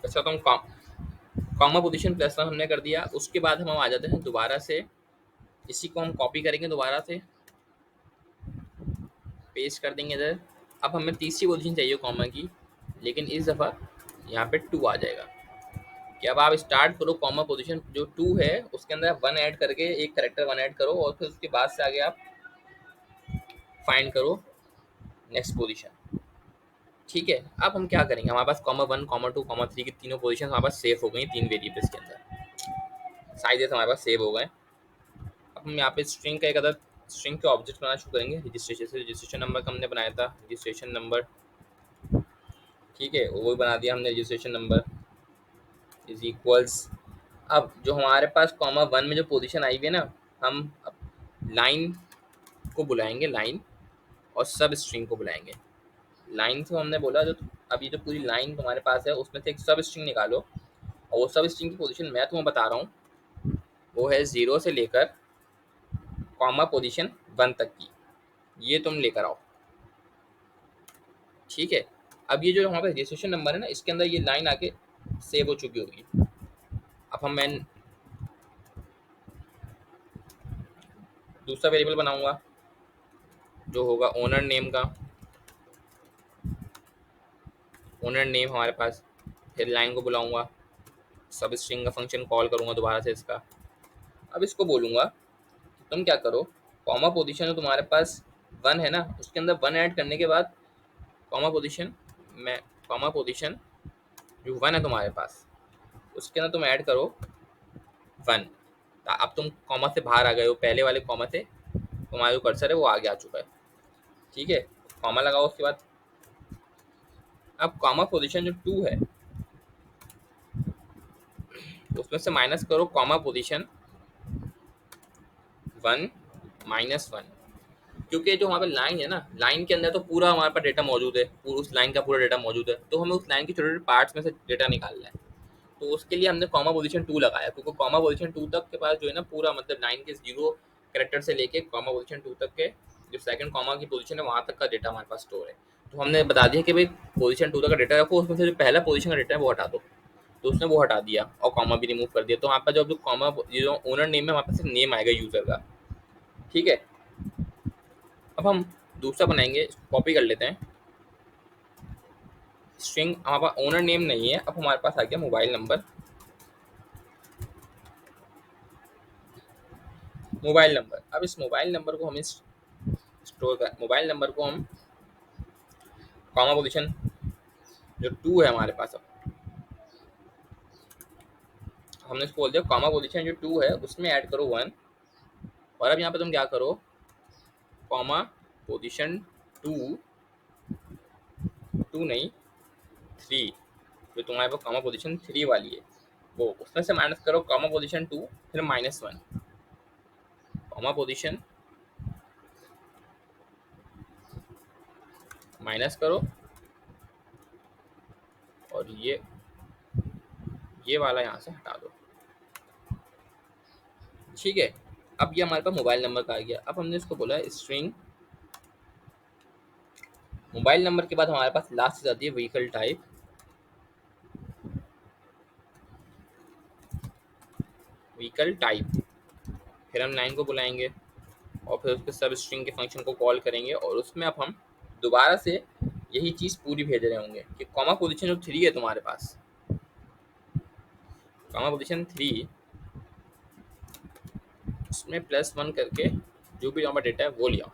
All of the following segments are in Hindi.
वैसे तो हम कॉमा पोजीशन प्लस वन हमने कर दिया। उसके बाद हम आ जाते हैं दोबारा से, इसी को हम कॉपी करेंगे दोबारा से, पेस्ट कर देंगे इधर। अब हमें तीसरी पोजीशन चाहिए कॉमा की, लेकिन इस दफ़ा यहाँ पे टू आ जाएगा। कि अब आप स्टार्ट करो कॉमा पोजीशन जो टू है उसके अंदर वन ऐड करके एक करेक्टर वन ऐड करो, और फिर उसके बाद से आगे आप फाइंड करो नेक्स्ट पोजीशन। ठीक है, अब हम क्या करेंगे, हमारे पास comma one comma two comma three की तीनों पोजीशन हमारे पास सेव हो गई, तीन वेरिएबल्स के अंदर साइजेस हमारे पास सेव हो गए। अब हम यहाँ पे स्ट्रिंग का एक अदर स्ट्रिंग के ऑब्जेक्ट बनाना शुरू करेंगे। रजिस्ट्रेशन से रजिस्ट्रेशन नंबर का हमने बनाया था, रजिस्ट्रेशन नंबर, ठीक है, वो भी बना दिया हमने। रजिस्ट्रेशन नंबर इज इक्वल्स, अब जो हमारे पास कॉमा वन में जो पोजीशन आई हुई है ना, हम लाइन को बुलाएंगे, लाइन, और सब स्ट्रिंग को बुलाएंगे। लाइन से हमने बोला जो अब ये जो पूरी लाइन तुम्हारे पास है उसमें से एक सब स्ट्रिंग निकालो, और वो सब स्ट्रिंग की पोजीशन मैं तुम्हें बता रहा हूँ, वो है जीरो से लेकर कॉमा पोजीशन वन तक की, ये तुम लेकर आओ। ठीक है, अब ये जो हमारे पास रजिस्ट्रेशन नंबर है ना, इसके अंदर ये लाइन आके सेव हो चुकी होगी। अब हम मैं दूसरा वेरिएबल बनाऊंगा जो होगा ओनर नेम का, ओनर नेम हमारे पास, फिर लाइन को बुलाऊंगा, सब स्ट्रिंग का फंक्शन कॉल करूंगा दोबारा से इसका। अब इसको बोलूंगा तुम क्या करो, कॉमा पोजीशन जो तुम्हारे पास वन है ना उसके अंदर वन ऐड करने के बाद कॉमा पोजीशन में, कॉमा पोजीशन जो वन है तुम्हारे पास उसके अंदर तुम ऐड करो वन। अब तुम कॉमा से बाहर आ गए हो, पहले वाले कॉमा से तुम्हारा जो कर्सर है वो आगे आ चुका है। ठीक है, कॉमा लगाओ उसके बाद। अब कॉमा पोजीशन जो टू है उसमें से माइनस करो comma position one minus one, क्योंकि जो हमारे पास लाइन है ना, लाइन के अंदर तो पूरा हमारे पास डेटा मौजूद है, पूरा उस लाइन का पूरा डेटा मौजूद है, तो हमें उस लाइन के छोटे छोटे पार्ट्स में से डेटा निकालना है। तो उसके लिए हमने कॉमा पोजीशन टू लगाया, क्योंकि कॉमा पोजीशन टू तक के पास जो है ना पूरा मतलब लाइन के जीरो कैरेक्टर से लेके कॉमा पोजीशन टू तक के जो सेकंड कॉमा की पोजीशन है वहां तक का डेटा हमारे पास स्टोर है। तो हमने बता दिया कि भाई पोजीशन टू तक का डेटा रखो, उसमें से जो पहला पोजीशन का डेटा है वो हटा दो। तो उसने वो हटा दिया और कॉमा भी रिमूव कर दिया, तो वहाँ पर जो कॉमा जो ओनर नेम है वहाँ पर सिर्फ नेम आएगा यूजर का। ठीक है, अब हम दूसरा बनाएंगे, कॉपी कर लेते हैं। स्ट्रिंग हमारे पास ओनर नेम नहीं है, अब हमारे पास आ गया मोबाइल नंबर। मोबाइल नंबर, अब इस मोबाइल नंबर को हम स्टोर कर, मोबाइल नंबर को हम कॉमा पोजीशन जो टू है हमारे पास, अब हमने इसको बोल दिया कॉमा पोजीशन जो टू है उसमें ऐड करो वन। और अब यहाँ पे तुम क्या करो, कॉमा पोजीशन टू, टू नहीं थ्री, जो तुम्हारे पास कॉमा पोजीशन थ्री वाली है वो, उसमें से माइनस करो कॉमा पोजीशन टू, फिर minus one, comma position minus करो, और ये वाला यहाँ से हटा दो। ठीक है, अब ये हमारे पास मोबाइल नंबर का आ गया। अब हमने इसको बोला स्ट्रिंग मोबाइल नंबर के बाद हमारे पास लास्ट जाती है व्हीकल टाइप, व्हीकल टाइप, फिर हम लाइन को बुलाएंगे और फिर उसके सब स्ट्रिंग के फंक्शन को कॉल करेंगे, और उसमें अब हम दोबारा से यही चीज़ पूरी भेज रहे होंगे कि कॉमा पोजीशन जो थ्री है तुम्हारे पास, कॉमा पोजीशन थ्री, उसमें प्लस वन करके जो भी हमारा डेटा है वो लिया,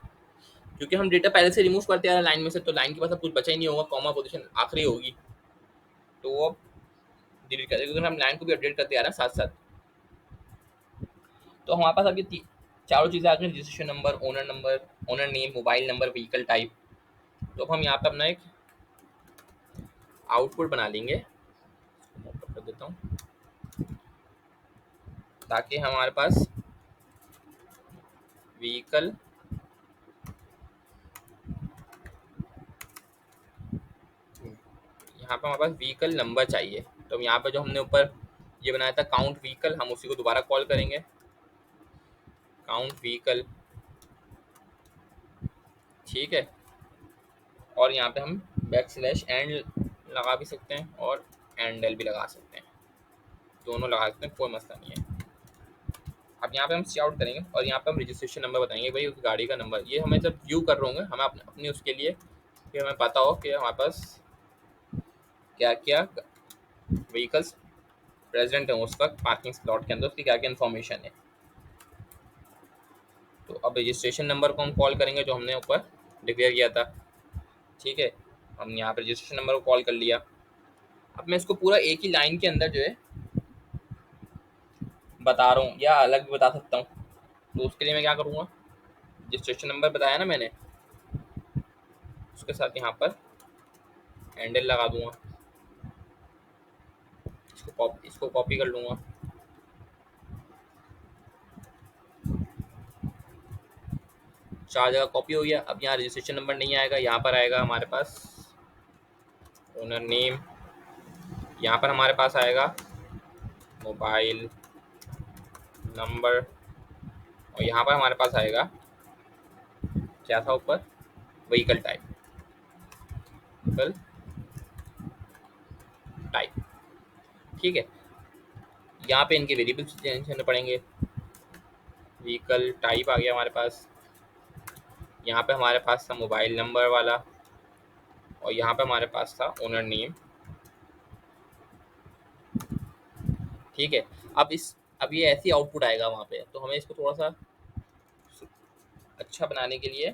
क्योंकि हम डेटा पहले से रिमूव करते आ रहे हैं लाइन में से, तो लाइन के पास अब कुछ बचा ही नहीं होगा, कॉमा पोजीशन आखिरी होगी, तो वो डिलीट कर देंगे, क्योंकि हम लाइन को भी अपडेट करते आ रहे हैं साथ साथ। तो हमारे पास अब ये चारों चीज़ें आ गई, registration number, owner name, mobile number, vehicle type. तो अब हम यहाँ पे अपना एक आउटपुट बना लेंगे, कर देता हूँ ताकि हमारे पास व्हीकल, यहाँ पे हमारे पास व्हीकल नंबर चाहिए। तो यहाँ पे जो हमने ऊपर ये बनाया था काउंट व्हीकल, हम उसी को दोबारा कॉल करेंगे, काउंट व्हीकल। ठीक है, और यहाँ पे हम बैक स्लैश एंड लगा भी सकते हैं, और एंडल भी लगा सकते हैं, दोनों लगा सकते हैं, कोई मसला नहीं है। अब यहाँ पे हम सी आउट करेंगे और यहाँ पे हम रजिस्ट्रेशन नंबर बताएंगे, भाई उस गाड़ी का नंबर। ये हमें जब व्यू कर रहे होंगे हमें अपनी उसके लिए कि हमें पता हो कि हमारे पास क्या क्या व्हीकल्स प्रेजेंट है उस वक्त पार्किंग स्लॉट के अंदर, उसकी क्या क्या इन्फॉर्मेशन है। तो अब रजिस्ट्रेशन नंबर को हम कॉल करेंगे जो हमने ऊपर डिक्लेयर किया था। ठीक है, हम यहाँ पर रजिस्ट्रेशन नंबर को कॉल कर लिया। अब मैं इसको पूरा एक ही लाइन के अंदर जो है बता रहा हूँ या अलग भी बता सकता हूँ। तो उसके लिए मैं क्या करूँगा, रजिस्ट्रेशन नंबर बताया ना मैंने, उसके साथ यहाँ पर हैंडल लगा दूंगा, इसको कॉपी कर लूँगा। चार जगह कॉपी हो गया। अब यहाँ रजिस्ट्रेशन नंबर नहीं आएगा, यहाँ पर आएगा हमारे पास ओनर नेम, यहाँ पर हमारे पास आएगा मोबाइल नंबर, और यहाँ पर हमारे पास आएगा क्या था ऊपर, व्हीकल टाइप, व्हीकल टाइप। ठीक है, यहाँ पे इनके वेरिएबल्स चेंज करने पड़ेंगे। व्हीकल टाइप आ गया हमारे पास, यहाँ पे हमारे पास था मोबाइल नंबर वाला, और यहाँ पे हमारे पास था ओनर नेम। ठीक है, अब ये ऐसी आउटपुट आएगा वहाँ पे, तो हमें इसको थोड़ा सा अच्छा बनाने के लिए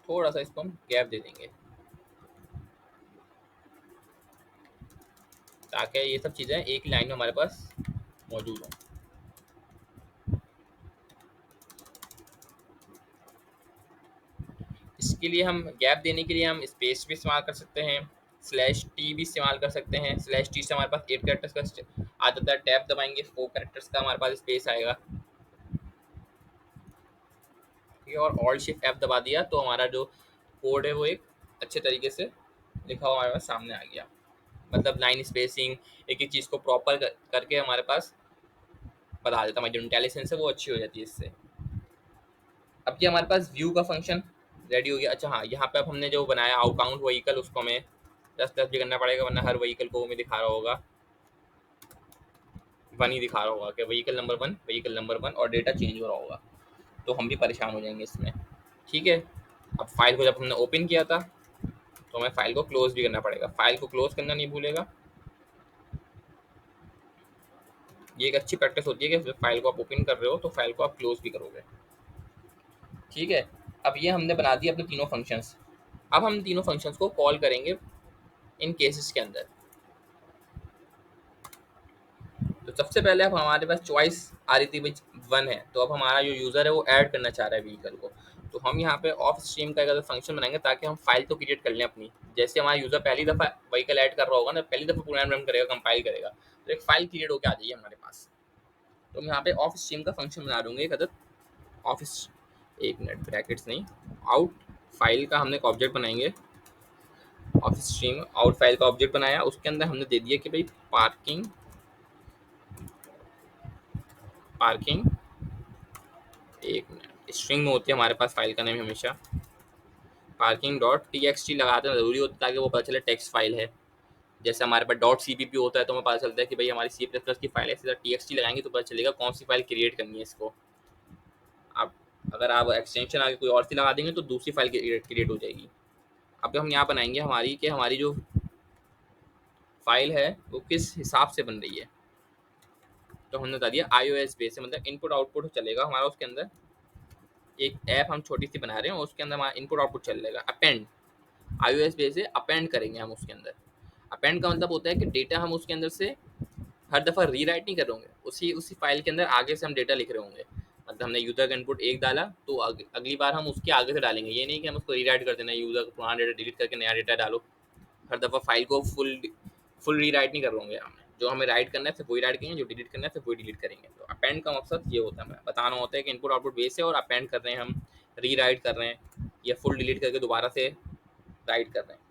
थोड़ा सा इसको हम गैप दे देंगे, ताकि ये सब चीज़ें एक लाइन में हमारे पास मौजूद हों। इसके लिए हम गैप देने के लिए हम स्पेस भी इस्तेमाल कर सकते हैं, स्लैश टी भी इस्तेमाल कर सकते हैं। स्लैश टी से हमारे पास 8 कैरेक्टर्स का आ जाता है, टैब दबाएंगे 4 कैरेक्टर्स का हमारे पास स्पेस आएगा। ठीक है, और ऑल्ट शिफ्ट एफ दबा दिया तो हमारा जो कोड है वो एक अच्छे तरीके से लिखा हुआ हमारे पास सामने आ गया। मतलब लाइन स्पेसिंग, एक एक चीज़ को प्रॉपर करके हमारे पास बता देता, हमारी जो इंटेलिजेंस है वो अच्छी हो जाती है इससे। अब ये हमारे पास व्यू का फंक्शन रेडी हो गया। अच्छा हाँ, यहाँ पे अब हमने जो बनाया आउटकाउंट व्हीकल, उसको हमें 10 भी करना पड़ेगा, वरना हर व्हीकल को हमें दिखा रहा होगा 1 ही दिखा रहा होगा कि व्हीकल नंबर 1, व्हीकल नंबर 1, और डेटा चेंज हो रहा होगा, तो हम भी परेशान हो जाएंगे इसमें। ठीक है, अब फाइल को जब हमने ओपन किया था तो हमें फाइल को क्लोज भी करना पड़ेगा। फाइल को क्लोज करना नहीं भूलेगा, ये एक अच्छी प्रैक्टिस होती है कि जब फाइल को आप ओपन कर रहे हो तो फाइल को आप क्लोज भी करोगे। ठीक है, अब ये हमने बना दिए अपने तीनों फंक्शंस। अब हम तीनों फंक्शंस को कॉल करेंगे इन केसेस के अंदर। तो सबसे पहले अब हमारे पास चॉइस आ रही थी भाई 1 है, तो अब हमारा जो यूज़र है वो ऐड करना चाह रहा है व्हीकल को। तो हम यहाँ पे ऑफ स्ट्रीम का एक फंक्शन बनाएंगे ताकि हम फाइल तो क्रिएट कर लें अपनी। जैसे हमारा यूज़र पहली दफ़ा व्हीकल ऐड कर रहा होगा ना, पहली दफ़ा प्रोग्राम रन करेगा, कंपाइल करेगा, तो एक फाइल क्रिएट होकर आ जाइए हमारे पास। तो हम यहाँ पे ऑफ स्ट्रीम का फंक्शन बना दूंगे एक अदद ऑफिस, एक मिनट, ब्रैकेट्स नहीं, आउट फाइल का हमने एक ऑब्जेक्ट बनाएंगे। ऑफिस स्ट्रीम आउट फाइल का ऑब्जेक्ट बनाया, उसके अंदर हमने दे दिया कि भाई पार्किंग, पार्किंग एक मिनट, स्ट्रिंग में होती है हमारे पास फाइल का नेम हमेशा, parking dot T x T लगाते हैं ज़रूरी होता है ताकि वो पता चले टेक्स्ट फाइल है। जैसे हमारे पास डॉट सी पी पी होता है तो हमें पता चलता है कि भाई हमारी सी प्लस प्लस की फाइल है, सीधा टी एक्स टी लगाएंगे तो पता चलेगा कौन सी फाइल क्रिएट करनी है इसको। आप अगर आप एक्सटेंशन आगे कोई और सी लगा देंगे तो दूसरी फाइल क्रिएट हो जाएगी। अब हम यहाँ बनाएंगे हमारी कि हमारी जो फाइल है वो किस हिसाब से बन रही है। तो हमने बता दिया iOS बेस से, मतलब इनपुट आउटपुट चलेगा हमारा उसके अंदर। एक ऐप हम छोटी सी बना रहे हैं, उसके अंदर हमारा इनपुट आउटपुट चलेगा अपेंड, iOS बेस से अपेंड करेंगे हम उसके अंदर। अपेंड का मतलब होता है कि डेटा हम उसके अंदर से हर दफ़ा रीराइट नहीं कर रहे होंगे, उसी उसी फाइल के अंदर आगे से हम डेटा लिख रहे होंगे। मतलब हमने यूज़र का इनपुट एक डाला तो अगली बार हम उसके आगे से डालेंगे, ये नहीं कि हम उसको रीराइट कर देना, यूज़र का पुराना डेटा डिलीट करके नया डेटा डालो। हर दफ़ा फाइल को फुल रीराइट नहीं कर रहे होंगे हमने, जो हमें राइट करना है सिर्फ वही राइट करेंगे, जो डिलीट करना है सिर्फ वही डिलीट करेंगे। तो अपेंड का मकसद ये होता है, हमें बताना होता है कि इनपुट आउटपुट बेस है और अपेंड कर रहे हैं हम, रीराइट कर रहे हैं या फुल डिलीट करके दोबारा से राइट कर रहे हैं।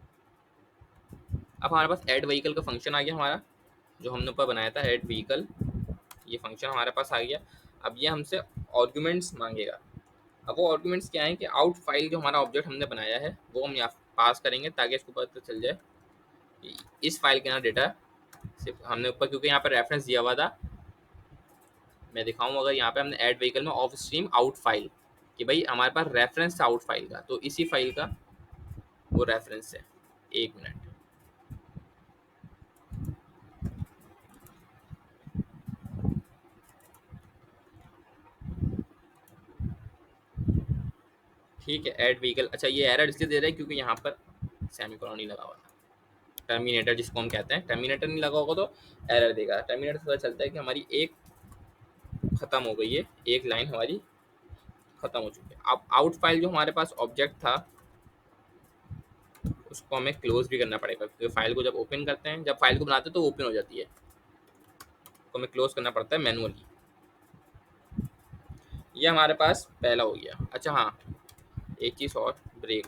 अब हमारे पास ऐड व्हीकल का फंक्शन आ गया हमारा, जो हमने ऊपर बनाया था ऐड व्हीकल, ये फंक्शन हमारे पास आ गया। अब ये हमसे आर्गुमेंट्स मांगेगा। अब वो आर्गुमेंट्स क्या है कि आउट फाइल जो हमारा ऑब्जेक्ट हमने बनाया है वो हम यहाँ पास करेंगे ताकि इसको पता चल जाए इस फाइल के अंदर डेटा सिर्फ हमने ऊपर, क्योंकि यहाँ पर रेफरेंस दिया हुआ था, मैं दिखाऊँ अगर यहाँ पे हमने ऐड व्हीकल में ऑफ स्ट्रीम आउट फाइल, कि भाई हमारे पास रेफरेंस था आउट फाइल का, तो इसी फाइल का वो रेफरेंस है। एक मिनट, ठीक है, ऐड व्हीकल। अच्छा, ये एरर इसलिए दे रहा है क्योंकि यहाँ पर सेमीकोलन नहीं लगा हुआ था, टर्मिनेटर जिसको हम कहते हैं, टर्मिनेटर नहीं लगा होगा तो एरर देगा। टर्मिनेटर से पता चलता है कि हमारी एक खत्म हो गई है, एक लाइन हमारी खत्म हो चुकी है। अब आउट फाइल जो हमारे पास ऑब्जेक्ट था उसको हमें क्लोज भी करना पड़ेगा, क्योंकि फाइल को जब ओपन करते हैं, जब फाइल को बनाते हैं तो ओपन हो जाती है, तो हमें क्लोज करना पड़ता है मैनुअली। ये हमारे पास पहला हो गया। अच्छा हाँ, एक चीज़ और, ब्रेक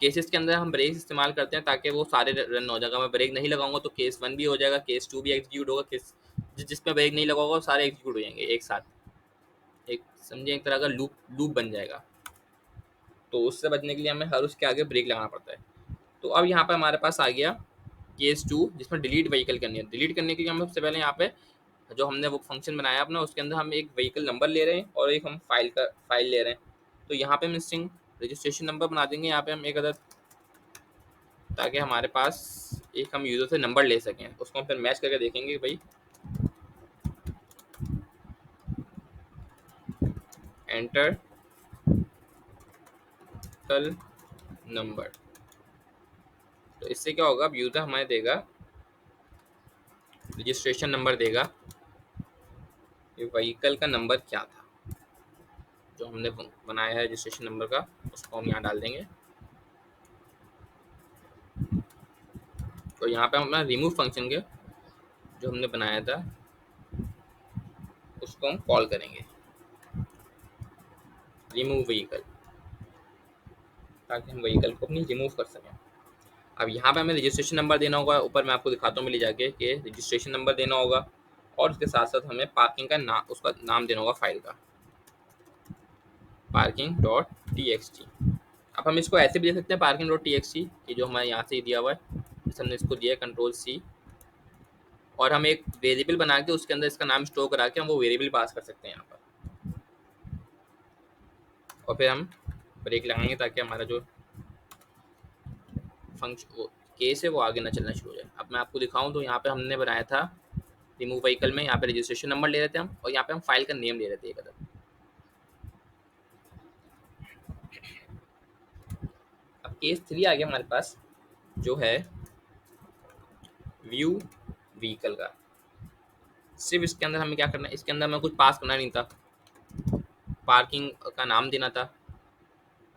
केसेस के अंदर हम ब्रेक इस्तेमाल करते हैं ताकि वो सारे रन हो जाएगा। मैं ब्रेक नहीं लगाऊंगा तो केस 1 भी हो जाएगा, केस 2 भी एग्जीक्यूट होगा, केस जिसमें ब्रेक नहीं लगा होगा वो सारे एग्जीक्यूट हो जाएंगे एक साथ, एक समझे एक तरह का लूप लूप बन जाएगा। तो उससे बचने के लिए हमें हर उसके आगे ब्रेक लगाना पड़ता है। तो अब यहाँ पे हमारे पास आ गया केस 2, जिसमें डिलीट व्हीकल करनी है। डिलीट करने के लिए हम सबसे पहले यहाँ पे जो हमने वो फंक्शन बनाया अपना, उसके अंदर हम एक व्हीकल नंबर ले रहे हैं और एक हम फाइल ले रहे हैं। तो यहाँ पे हम स्ट्रिंग रजिस्ट्रेशन नंबर बना देंगे यहाँ पे हम एक अदर, ताकि हमारे पास एक हम यूजर से नंबर ले सकें। उसको हम फिर मैच करके देखेंगे कि भाई एंटर कल नंबर, तो इससे क्या होगा, अब यूजर हमें देगा रजिस्ट्रेशन नंबर देगा, ये व्हीकल का नंबर क्या था जो हमने बनाया है रजिस्ट्रेशन नंबर का, उसको हम यहाँ डाल देंगे। तो यहाँ पे हम अपना रिमूव फंक्शन के जो हमने बनाया था उसको हम कॉल करेंगे, रिमूव व्हीकल, ताकि हम व्हीकल को अपनी रिमूव कर सकें। अब यहाँ पे हमें रजिस्ट्रेशन नंबर देना होगा, ऊपर मैं आपको दिखाता हूँ मिली जाके कि रजिस्ट्रेशन नंबर देना होगा, और उसके साथ साथ हमें पार्किंग का नाम, उसका नाम देना होगा फाइल का, parking.txt। अब हम इसको ऐसे भी दे सकते हैं parking.txt, कि जो हमारे यहाँ से ही दिया हुआ है, जैसे हमने इसको दिया है Ctrl+C, और हम एक वेरिएबल बना के उसके अंदर इसका नाम स्टोर करा के हम वो वेरिएबल पास कर सकते हैं यहाँ पर, और फिर हम ब्रेक लगाएंगे ताकि हमारा जो फंक्शन वो केस है वो आगे ना चलना शुरू हो जाए। अब मैं आपको दिखाऊं तो यहाँ पे हमने बनाया था रिमूव व्हीकल में, यहाँ पे रजिस्ट्रेशन नंबर ले रहे थे हम, और यहाँ पे हम फाइल का नेम ले रहे थे एक अदर। अब केस 3 आ गया हमारे पास, जो है व्यू व्हीकल का। सिर्फ इसके अंदर हमें क्या करना है, इसके अंदर हमें कुछ पास करना नहीं था, पार्किंग का नाम देना था।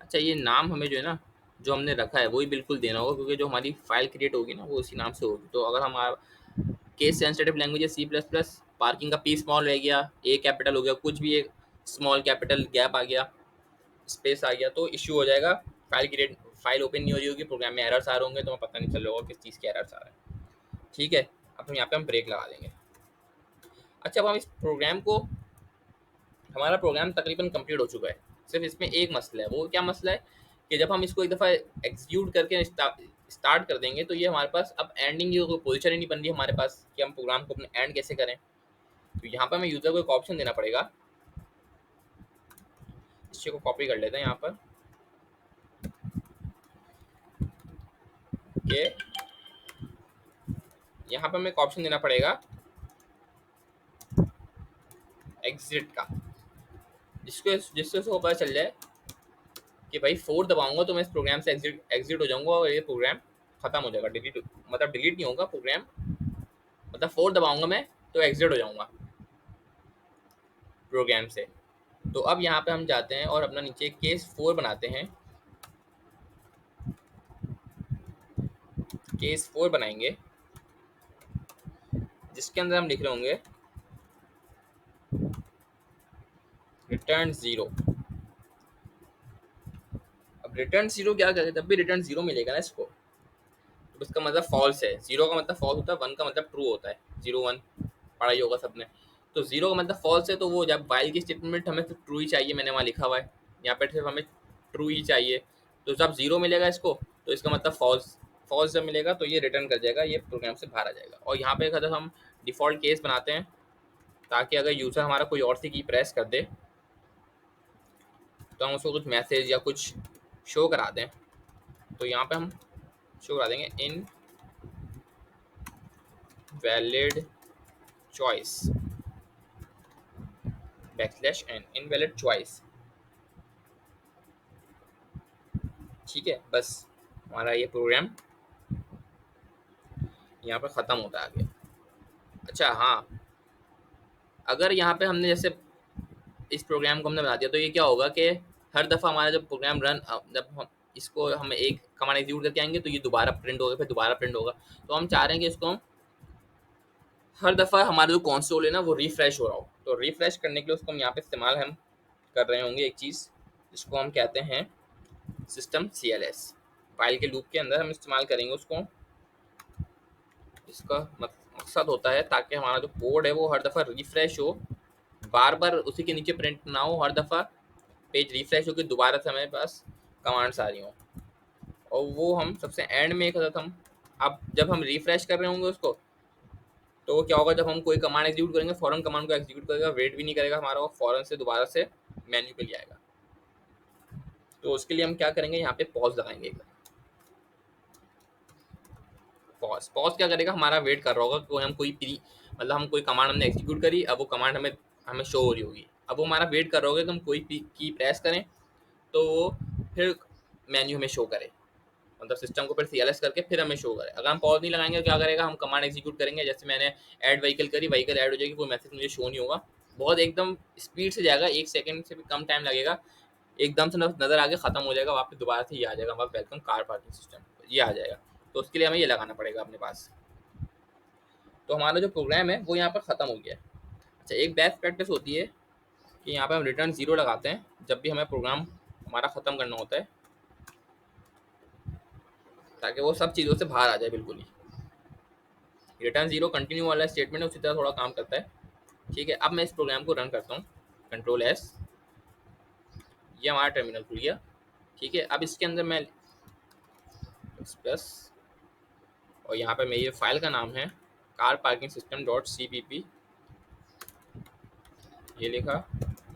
अच्छा, ये नाम हमें जो है ना, जो हमने रखा है वही बिल्कुल देना होगा, क्योंकि जो हमारी फाइल क्रिएट होगी ना वो उसी नाम से होगी। तो अगर हम केस सेंसिटिव लैंग्वेज है C++, पार्किंग का P स्मॉल रह गया, A कैपिटल हो गया, कुछ भी एक स्मॉल कैपिटल गैप आ गया, स्पेस आ गया, तो इश्यू हो जाएगा, फाइल ओपन नहीं हो रही होगी, प्रोग्राम में एरर्स आ रहे होंगे, तो हमें पता नहीं चल रहा होगा किस चीज़ के एरर्स आ रहा है। ठीक है, अब हम यहाँ पे हम ब्रेक लगा देंगे। अच्छा, अब हम इस प्रोग्राम को, हमारा प्रोग्राम तकरीबन कंप्लीट हो चुका है, सिर्फ इसमें एक मसला है। वो क्या मसला है कि जब हम इसको एक दफ़ा एग्जीक्यूट करके स्टार्ट कर देंगे तो ये हमारे पास अब एंडिंग की कोई पोजीशन ही नहीं बन रही हमारे पास, कि हम प्रोग्राम को अपने एंड कैसे करें। तो यहाँ पर हमें यूज़र को एक ऑप्शन देना पड़ेगा, इस चीज़ को कॉपी कर लेते हैं यहाँ पर, कि यहाँ पर हमें एक ऑप्शन देना पड़ेगा एग्जिट का, जिससे उसको पता चल जाए कि भाई 4 दबाऊंगा तो मैं इस प्रोग्राम से एग्जिट हो जाऊंगा और ये प्रोग्राम खत्म हो जाएगा, डिलीट, मतलब डिलीट नहीं होगा प्रोग्राम, मतलब 4 दबाऊंगा मैं तो एग्जिट हो जाऊंगा प्रोग्राम से। तो अब यहाँ पे हम जाते हैं और अपना नीचे केस 4 बनाते हैं, केस 4 बनाएंगे, जिसके अंदर हम लिख रहे होंगे रिटर्न 0। अब रिटर्न 0 क्या करें, तब भी रिटर्न 0 मिलेगा ना इसको, तो इसका मतलब फॉल्स है। 0 का मतलब फॉल्स होता है, 1 का मतलब ट्रू होता है, 0 1 पढ़ा ही होगा सबने। तो 0 का मतलब फॉल्स है, तो वो जब वाइल की स्टेटमेंट हमें तो ट्रू ही चाहिए, मैंने वहाँ लिखा हुआ है यहाँ पे सिर्फ हमें ट्रू ही चाहिए। तो जब 0 मिलेगा इसको तो इसका मतलब फॉल्स फॉल्स जब मिलेगा तो ये रिटर्न कर जाएगा, ये प्रोग्राम से बाहर आ जाएगा। और यहाँ पे अगर हम डिफ़ॉल्ट केस बनाते हैं ताकि अगर यूज़र हमारा कोई और सी की प्रेस कर दे तो हम उसको कुछ मैसेज या कुछ शो करा दें, तो यहाँ पे हम शो करा देंगे invalid choice \n invalid choice. ठीक है, बस हमारा ये प्रोग्राम यहाँ पर ख़त्म होता है आगे। अच्छा हाँ, अगर यहाँ पे हमने जैसे इस प्रोग्राम को हमने बना दिया तो ये क्या होगा कि हर दफ़ा हमारा जब प्रोग्राम रन, जब हम इसको हम एक कमांड एग्जीक्यूट करके आएंगे तो ये दोबारा प्रिंट होगा, फिर दोबारा प्रिंट होगा। तो हम चाह रहे हैं कि इसको हम हर दफ़ा हमारा जो कंसोल है ना वो रिफ्रेश हो रहा हो, तो रिफ्रेश करने के लिए उसको हम यहाँ पे इस्तेमाल हम कर रहे होंगे एक चीज़ जिसको हम कहते हैं सिस्टम CLS। फाइल के लूप के अंदर हम इस्तेमाल करेंगे उसको। इसका मकसद होता है ताकि हमारा जो कोड है वो हर दफ़ा रिफ्रेश हो, बार बार उसी के नीचे प्रिंट ना हो, हर दफ़ा पेज रिफ्रेश हो कि दोबारा से हमारे पास कमांड्स आ रही हों। और वो हम सबसे एंड में एक अदद हम, अब जब हम रिफ्रेश कर रहे होंगे उसको तो वो क्या होगा, जब हम कोई कमांड एग्जीक्यूट करेंगे फ़ौरन कमांड को एग्जीक्यूट करेगा, वेट भी नहीं करेगा हमारा, वो फ़ौरन से दोबारा से मेन्यू पे ले आएगा। तो उसके लिए हम क्या करेंगे, यहाँ पे पॉज लगाएंगे। पॉज पॉज क्या करेगा, हमारा वेट कर रहा होगा कि हम कोई प्री, मतलब हम कोई कमांड हमने एग्जीक्यूट करी, अब वो कमांड हमें हमें शो हो रही होगी, अब वो हमारा वेट कर रहा होगा कि हम कोई की प्रेस करें तो वो फिर मेन्यू हमें शो करे, मतलब सिस्टम को फिर CLS करके फिर हमें शो करे। अगर हम पॉज नहीं लगाएंगे तो क्या करेगा, हम कमांड एग्जीक्यूट करेंगे, जैसे मैंने ऐड व्हीकल करी, व्हीकल ऐड हो जाएगी, कोई मैसेज मुझे शो नहीं होगा, बहुत एकदम स्पीड से जाएगा, 1 सेकंड से भी कम टाइम लगेगा, एकदम से नज़र आगे ख़त्म हो जाएगा, वापस दोबारा से ये आ जाएगा, हमारा वेलकम कार पार्किंग सिस्टम ये आ जाएगा। तो उसके लिए हमें ये लगाना पड़ेगा अपने पास। तो हमारा जो प्रोग्राम है वो यहाँ पर ख़त्म हो गया है। अच्छा, एक बेस्ट प्रैक्टिस होती है कि यहाँ पे हम रिटर्न 0 लगाते हैं जब भी हमें प्रोग्राम हमारा ख़त्म करना होता है, ताकि वो सब चीज़ों से बाहर आ जाए बिल्कुल ही। रिटर्न 0 कंटिन्यू वाला स्टेटमेंट है, उसी तरह थोड़ा काम करता है। ठीक है, अब मैं इस प्रोग्राम को रन करता हूँ, Ctrl+S, ये हमारा टर्मिनल खुल गया। ठीक है, अब इसके अंदर मैं प्लस, और यहाँ पे मेरी फाइल का नाम है कार पार्किंग सिस्टम .cpp, ये लिखा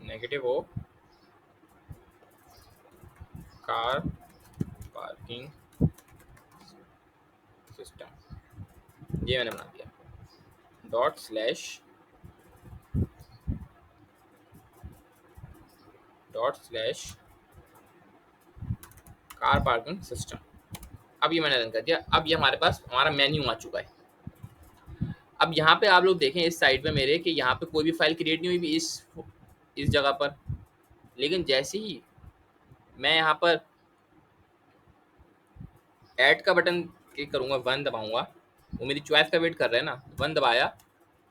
-o कार पार्किंग सिस्टम, ये मैंने बना दिया। Dot slash car parking system, अब ये मैंने रन कर दिया। अब ये हमारे पास हमारा मेन्यू आ चुका है। अब यहाँ पे आप लोग देखें इस साइड पे मेरे कि यहाँ पे कोई भी फाइल क्रिएट नहीं हुई इस जगह पर, लेकिन जैसे ही मैं यहाँ पर ऐड का बटन क्लिक करूँगा, 1 दबाऊंगा, वो मेरी चॉइस का वेट कर रहे हैं ना, 1 दबाया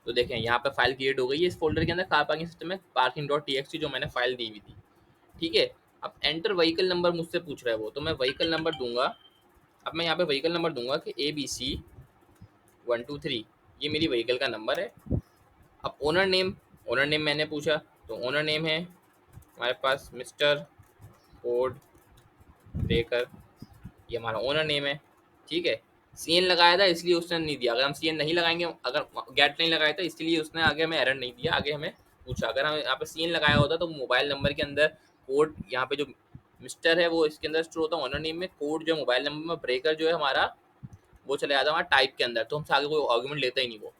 तो देखें यहाँ पे फाइल क्रिएट हो गई है इस फोल्डर के अंदर, कार पार्किंग सिस्टम में parking.txt जो मैंने फाइल दी हुई थी। ठीक है, अब एंटर व्हीकल नंबर मुझसे पूछ रहा है वो, तो मैं व्हीकल नंबर दूंगा। अब मैं यहाँ पे व्हीकल नंबर दूंगा कि ABC 123, ये मेरी व्हीकल का नंबर है। अब ओनर नेम मैंने पूछा, तो ओनर नेम है हमारे पास मिस्टर कोड ब्रेकर, ये हमारा ओनर नेम है। ठीक है, CN लगाया था इसलिए उसने नहीं दिया, अगर हम CN नहीं लगाएंगे, अगर गेट नहीं लगाया था इसलिए उसने आगे हमें एरर नहीं दिया, आगे हमें पूछा। अगर हम यहाँ पे CN लगाया होता तो मोबाइल नंबर के अंदर कोड, यहाँ पे जो मिस्टर है वो इसके अंदर स्टोर होता है ओनर नेम में, कोड जो मोबाइल नंबर में, ब्रेकर जो है हमारा वो चले जाता है हमारा टाइप के अंदर, तो हमसे आगे कोई आर्गुमेंट लेता ही नहीं वो।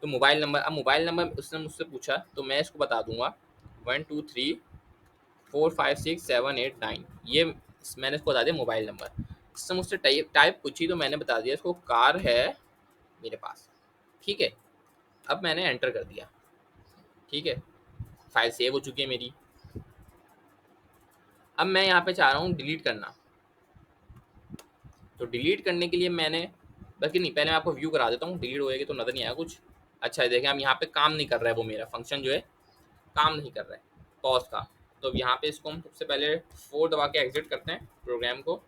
तो मोबाइल नंबर, अब मोबाइल नंबर उसने मुझसे पूछा तो मैं इसको बता दूंगा 123456789, ये मैंने इसको बता दिया मोबाइल नंबर। इससे मुझसे टाइप पूछी तो मैंने बता दिया इसको कार है मेरे पास। ठीक है, अब मैंने एंटर कर दिया। ठीक है, फाइल सेव हो चुकी है मेरी। अब मैं यहाँ पे चाह रहा हूँ डिलीट करना, तो डिलीट करने के लिए मैंने, बल्कि नहीं, पहले मैं आपको व्यू करा देता हूँ, डिलीट होएगी तो नज़र नहीं आया कुछ। अच्छा है, देखें अब यहाँ पे काम नहीं कर रहा है, वो मेरा फंक्शन जो है काम नहीं कर रहा है पॉज का। तो यहाँ पे इसको हम सबसे पहले 4 दबा के एग्जिट करते हैं प्रोग्राम को,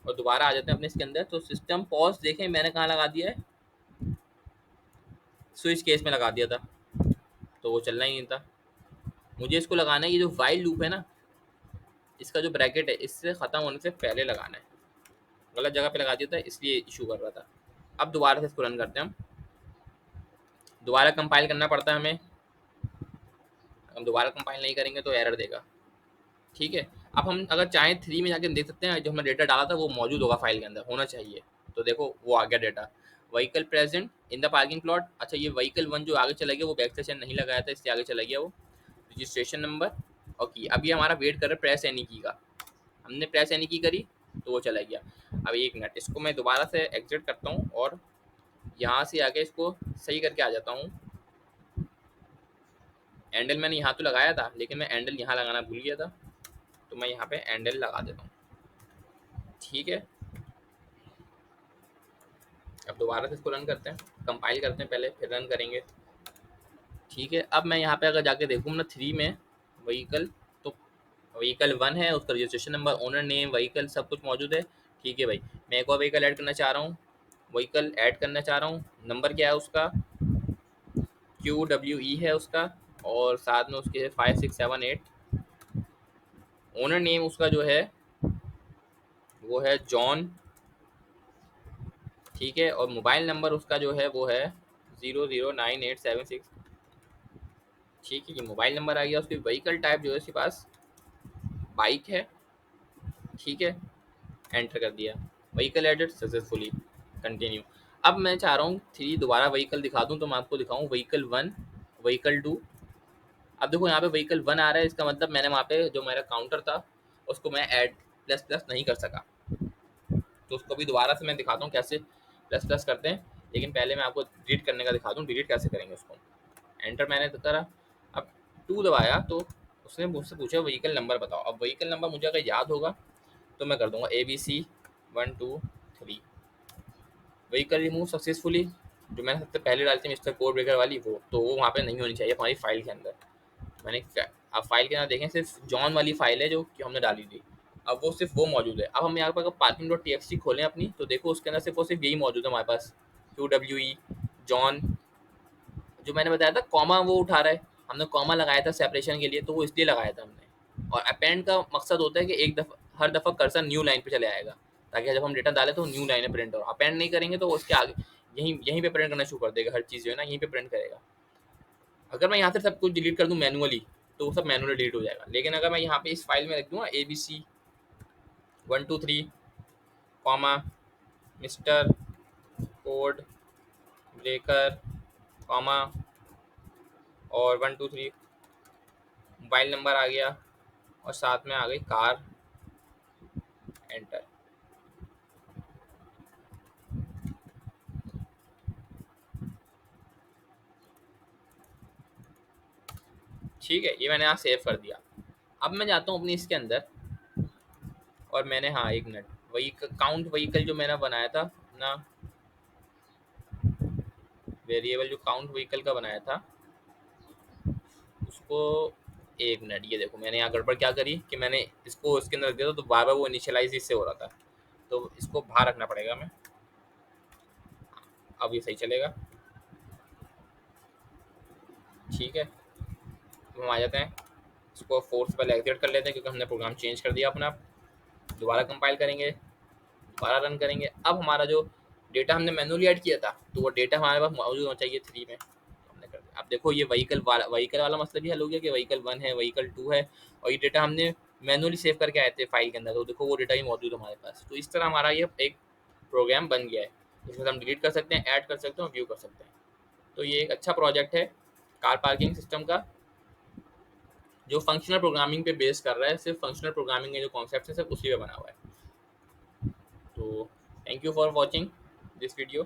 और दोबारा आ जाते हैं अपने इसके अंदर। तो सिस्टम पॉज देखें मैंने कहाँ लगा दिया है, स्विच केस में लगा दिया था, तो वो चलना ही नहीं था। मुझे इसको लगाना है, ये जो वाइल लूप है ना, इसका जो ब्रैकेट है इससे ख़त्म होने से पहले लगाना है। गलत जगह पे लगा दिया था, इसलिए इशू कर रहा था। अब दोबारा से इसको रन करते हैं हम। दोबारा कंपाइल करना पड़ता है हमें, हम दोबारा कंपाइल नहीं करेंगे तो एरर देगा। ठीक है, अब हम अगर चाहें 3 में जाके देख सकते हैं, जो हमने डेटा डाला था वो मौजूद होगा फाइल के अंदर, होना चाहिए। तो देखो वो आ गया data, vehicle present in the parking plot. अच्छा, ये व्हीकल 1 जो आगे चला गया वो बैक सेशन नहीं लगाया था, इससे आगे चला गया वो। रजिस्ट्रेशन नंबर और की। अब ये हमारा वेट कर रहा है प्रेस एनी की का, हमने प्रेस एनी की करी तो वो चला गया। अब 1 मिनट, इसको मैं दोबारा से एग्जिट करता हूँ और यहाँ से आके इसको सही करके आ जाता हूँ। हैंडल मैंने यहाँ तो लगाया था, लेकिन मैं हैंडल यहाँ लगाना भूल गया था, तो मैं यहाँ पे हैंडल लगा देता हूँ। ठीक है, अब दोबारा से इसको रन करते हैं, कंपाइल करते हैं पहले, फिर रन करेंगे। ठीक है, अब मैं यहाँ पे अगर जाके देखूँ ना 3 में व्हीकल, तो व्हीकल 1 है, उसका registration number, owner name, vehicle सब कुछ मौजूद है। ठीक है भाई, मैं एक और व्हीकल ऐड करना चाह रहा हूँ, व्हीकल ऐड करना चाह रहा हूँ। नंबर क्या है उसका, QWE है उसका, और साथ में उसके 5678। ओनर नेम उसका जो है वो है जॉन। ठीक है, और मोबाइल नंबर उसका जो है वो है 009876। ठीक है, ये मोबाइल नंबर आ गया। उसकी व्हीकल टाइप जो है उसके पास बाइक है। ठीक है, एंटर कर दिया, व्हीकल एडेड सक्सेसफुली, कंटिन्यू। अब मैं चाह रहा हूँ 3 दोबारा व्हीकल दिखा दूँ, तो मैं आपको दिखाऊँ व्हीकल 1, व्हीकल 2। अब देखो यहाँ पे व्हीकल 1 आ रहा है, इसका मतलब मैंने वहाँ पे जो मेरा काउंटर था उसको मैं ऐड प्लस प्लस नहीं कर सका, तो उसको भी दोबारा से मैं दिखाता हूँ कैसे प्लस प्लस करते हैं। लेकिन पहले मैं आपको डिलीट करने का दिखा दूँ, डिलीट कैसे करेंगे उसको। एंटर मैंने तो करा, अब 2 दबाया तो उसने मुझसे पूछा व्हीकल नंबर बताओ। अब व्हीकल नंबर मुझे अगर याद होगा तो मैं कर दूंगा ABC 123। व्हीकल रिमूव सक्सेसफुली, जो मैंने सबसे पहले डाली थी मिस्टर कोड ब्रेकर वाली, वो तो वो वहाँ पे नहीं होनी चाहिए हमारी फाइल के अंदर। मैंने आप फाइल के अंदर देखें, सिर्फ जॉन वाली फाइल है जो कि हमने डाली थी, अब वो सिर्फ वो मौजूद है। अब हम यहाँ पर अगर parking.txt खोलें अपनी, तो देखो उसके अंदर सिर्फ और सिर्फ यही मौजूद है हमारे पास, QWE जॉन। जो मैंने बताया था कॉमा वो उठा रहा है, हमने कॉमा लगाया था सेपरेशन के लिए, तो वो इसलिए लगाया था हमने। और अपेंड का मकसद होता है कि एक दफ़ा हर दफ़ा कर्सर न्यू लाइन पे चले आएगा, ताकि जब हम डेटा डालें तो न्यू लाइन में प्रिंट हो। अपेंड नहीं करेंगे तो उसके आगे यहीं यहीं पे प्रिंट करना शुरू कर देगा, हर चीज़ जो है ना यहीं पे प्रिंट करेगा। अगर मैं यहाँ से सब कुछ डिलीट कर दूँ मैनुअली, तो वो सब मैनुअली डिलीट हो जाएगा। लेकिन अगर मैं यहाँ पे इस फाइल में रख दूँगा ABC 123 comma mister code breaker comma और 123 मोबाइल नंबर आ गया, और साथ में आ गई कार, एंटर। ठीक है, ये मैंने यहाँ सेव कर दिया। अब मैं जाता हूँ अपनी इसके अंदर, और मैंने, हाँ 1 मिनट, वही काउंट व्हीकल जो मैंने बनाया था ना, वेरिएबल जो काउंट व्हीकल का बनाया था उसको, 1 मिनट, ये देखो मैंने यहाँ गड़बड़ क्या करी कि मैंने इसको इसके अंदर रख दिया था, तो बार बार वो इनिशियलाइज इससे हो रहा था, तो इसको बाहर रखना पड़ेगा मैं। अब ये सही चलेगा। ठीक है, तो हम आ जाते हैं, इसको फोर्स पहले एग्जिट कर लेते हैं क्योंकि हमने प्रोग्राम चेंज कर दिया अपना। दोबारा कंपाइल करेंगे, दोबारा रन करेंगे। अब हमारा जो डेटा हमने मैनुअली ऐड किया था, तो वो डेटा हमारे पास मौजूद होना चाहिए 3 में, हमने कर दिया। अब देखो ये व्हीकल वाला मसला भी हल हो गया कि व्हीकल 1 है, व्हीकल 2 है, और ये डेटा हमने मैनुअली सेव करके आए थे फाइल के अंदर, तो देखो वो डेटा ही मौजूद है हमारे पास। तो इस तरह हमारा ये एक प्रोग्राम बन गया है, जिसमें हम डिलीट कर सकते हैं, ऐड कर सकते हैं और व्यू कर सकते हैं। तो ये एक अच्छा प्रोजेक्ट है कार पार्किंग सिस्टम का, जो फंक्शनल प्रोग्रामिंग पे बेस कर रहा है। सिर्फ फंक्शनल प्रोग्रामिंग के जो कॉन्सेप्ट है सब उसी पे बना हुआ है। तो thank you for watching this video.